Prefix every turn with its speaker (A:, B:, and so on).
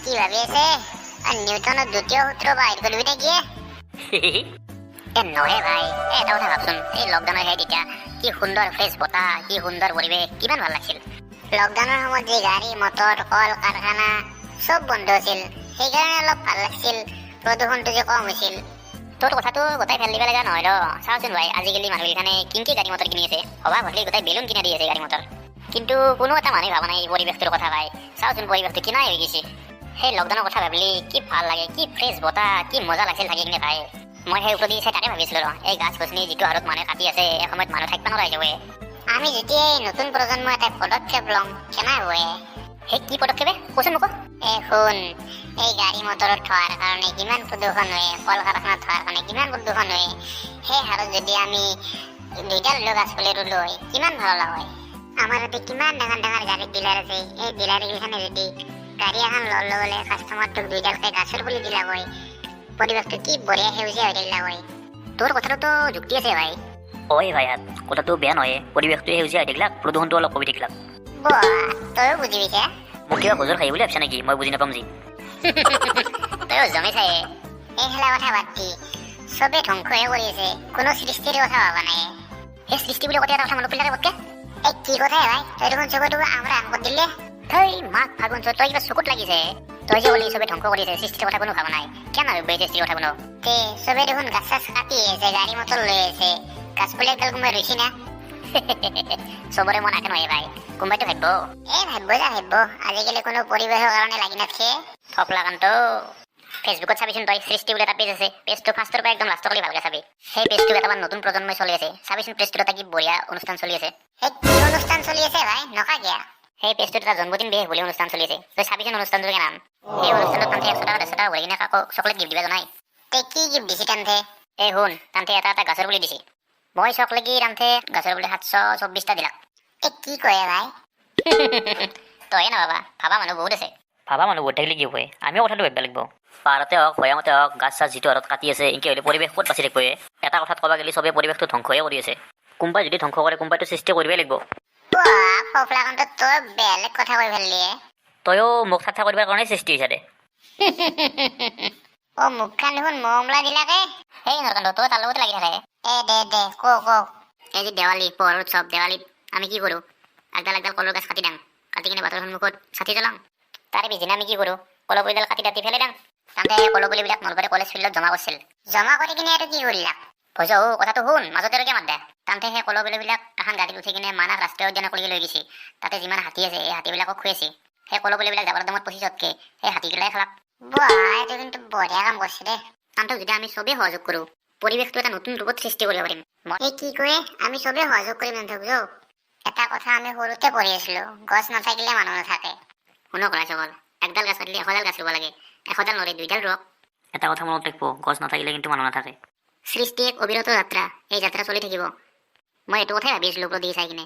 A: কি ভাবি আছে নিউটনৰ দ্বিতীয় সূত্ৰ বাহিৰ কৰিবি নেকি নহয় ভাই এটা কথা ভাবচোন এই লকডাউনৰ সেই তেতিয়া কি সুন্দৰ ফ্ৰেছ বতাহ কি সুন্দৰ পৰিৱেশ কিমান ভাল লাগিছিল লকডাউনৰ সময়ত যে গাড়ী মটৰ কল কাৰখানা চব বন্ধ আছিল সেইকাৰণে অলপ ভাল লাগিছিল প্ৰদূষণটো যে কম হৈছিল তোৰ কথাটো গোটাই ফেল দিব লগা নহয় ৰ চাওচোন ভাই আজিকালি মানুহবিলাকে কিনকি গাড়ী মটৰ কিনি আছে হবা ভলি গোটাই বেলুন কিনা দি আছে গাড়ী মটৰ কিন্তু কোনো এটা মানুহে ভাবা নাই এই পৰিৱেশটোৰ কথা ভাই চাওচোন পৰিৱেশটো কিনাই হৈ গৈছে সেই লকডাউনৰ কথা ভাবিলি কি ভাল লাগে কি ফ্ৰেছ বতাহ কি মজা লাগিছিল থাকি কিনে ভাই মই সেই ওপৰত চাই তাকে ভাবিছিলো ৰ এই গাছ গছনি যিটো হাৰত মানুহে কাটি আছে এসময়ত মানুহ থাকিব নোৱাৰা হৈ যাব আমি যেতিয়া নতুন প্ৰজন্ম এটা পদক্ষেপ লম কেনে হ'ব সেই কি পদক্ষেপে কচোন মোক শুন এই গাড়ী মটৰত থোৱাৰ কাৰণে কিমান প্ৰদূষণ হয় কল কাৰখানাত থোৱাৰ কাৰণে কিমান প্ৰদূষণ হয় সেই হাৰত যদি আমি দুইডাল গছ পুলি ৰুলো হয় কিমান ভাল হয় আমাৰ ইয়াতে কিমান ডাঙৰ ডাঙৰ গাড়ীৰ ডিলাৰ আছে এই ডিলাৰকেইখনে যদি গাড়ী এখন ল'লে কাষ্টমাৰটোক দুইডালকৈ গছৰ পুলি দিলা হয় পৰিৱেশটো কি বঢ়িয়া সেউজীয়া হৈ থাকিলা হয় তোৰ কথাটোতো যুক্তি আছে ভাই
B: ঐ ভাই কথাটো বেয়া নহয় পৰিৱেশটো সেউজীয়া হৈ থাকিলাক প্ৰদূষণটো অলপ কমি থাকিলাক
A: তইও বুজিবি কে
B: মোক কিবা ভোজৰ খাই বুলি ভাবছা নেকি মই বুজি নাপাম যি
A: তইও জমি চাই এই খেলা কথা বাদ দি চবে ধ্বংসহে কৰি আছে কোনো সৃষ্টিৰ কথা ভাবা নাই সেই সৃষ্টি বুলি কথা এটা কথা মনত পেলালে পটকে এই কি কথা ভাই তই দেখোন চকুটো আমরা আঙত দিলে থৈ মাক ফাগুন তই কিবা চকুত লাগিছে তই যে বলি চবে ধ্বংস কৰি আছে সৃষ্টিৰ কথা কোনো ভাবা নাই কেন ভাবি সৃষ্টিৰ কথা কোনো তে চবে দেখোন গাছ চাছ কাটি আছে গাড়ী মটৰ লৈ আছে গাছ পুলি একডাল কোনোবাই ৰুইছি না চবৰে মন আকে নহয় ভাই কোনোবাইতো ভাবিব ভাবিব আজিকালি কোনো পৰিৱেশৰ কাৰণে লাগি নাথাকে থপলাকান্ত ফেচবুকত চাবিচোন তই সৃষ্টি বুলি এটা পেজ আছে পেজটো ফাৰ্ষ্টৰ পৰা একদম লাষ্টৰ কৰি ভালকে চাবি সেই পেজটো এটা নতুন প্ৰজন্মই চলি আছে চাবিচোন পেজটোত এটা কি বঢ়িয়া অনুষ্ঠান চলি আছে সেই কি অনুষ্ঠান চলি আছে ভাই নকা কিয়া সেই পেজটোত এটা জন্মদিন বিশেষ বুলি অনুষ্ঠান চলি আছে তই চাবিচোন অনুষ্ঠানটোৰ নাম সেই অনুষ্ঠানত তান্তে 100 টাকা 100 টাকা ভৰি কিনে কাকো চকলেট গিফ্ট দিবা জনাই তে কি গিফ্ট দিছি তান্তে শুন তান্তে এটা গাছৰ পুলি দিছি মই চকলেট তান্তে গাছৰ পুলি 724টা দিলাক কি কয় ভাই তই না ভাবা মানুহ বহুত আছে
B: ভাবা মানুহ বহুত থাকিলে কি হয় আমিও কথাটো ভাবিব লাগিব পাহাৰতে হওক ভৈয়ামতে হওক গাছ চাছ যিটো হাৰত কাটি আছে এনেকৈ হ'লে পৰিৱেশ ক'ত বাচি থাকিব এটা কথাত ক'ব গ'লে চবে পৰিৱেশটো ধ্বংসহে কৰি আছে কোনোবাই যদি ধ্বংস কৰে কোনোবাইতো সৃষ্টি কৰিবই লাগিব
A: বেলেগ কথা কৈ ফেললি
B: তইও মোক ঠাট্টা কৰিবৰ কাৰণে সৃষ্টি হৈছে দে
A: মুখখন দেখোন মমলা দিলাকে সেই নৰকান্ত তই তাৰ লগতে লাগি থাকে দে ক এই যে দেৱালী পোহৰ উৎসৱ দেৱালীত আমি কি কৰোঁ একডাল কলৰ গাছ কাটি দাং কাটি কিনে বাটৰ সন্মুখত ছাতি জ্বলাং তাৰে পিছদিনা আমি কি কৰোঁ কলৰ পুলিডাল কাটি দাঁতি ফেলাই দাং তাতে কলৰ পুলিবিলাক নলবাৰী কলেজ ফিল্ডত জমা কৰিছিল জমা কৰি কিনে আৰু কি কৰিলাক ভজ কথাটো শুন মাজতে আৰু মাত দে তাতে সেই কলৰ পুলিবিলাক এখন গাড়ীত উঠি কিনে মানাহ ৰাষ্ট্ৰীয় উদ্যানকলৈকে লৈ গৈছে তাতে যিমান হাতী আছে এই হাতীবিলাকক খুৱাইছে সেই কলৰ পুলিবিলাক যাবৰ দামত 2500তকৈ সেই হাতীগিলাই খালাক এইটো কিন্তু বঢ়িয়া কাম কৰিছে দে তান্তক যদি আমি চবেই সহযোগ কৰোঁ পৰিৱেশটো এটা নতুন ৰূপত সৃষ্টি কৰিব পাৰিম এই কি কয় আমি চবেই সহযোগ কৰিম নাথাকো এটা কথা আমি সৰুতে পঢ়ি আছিলো গছ নাথাকিলে মানুহ নাথাকে শুনক ৰাইজসকল একডাল গাছ কাটিলে 100ডাল গাছ ৰুব লাগে 100ডাল নৰে 2ডাল ৰুৱক
B: এটা কথা মনত ৰাখিব গছ নাথাকিলে কিন্তু মানুহ নাথাকে
A: সৃষ্টি এক অবিৰত যাত্ৰা এই যাত্ৰা চলি থাকিব মই এইটো কথাই ভাবি আছিলো ওপৰত দি চাই কিনে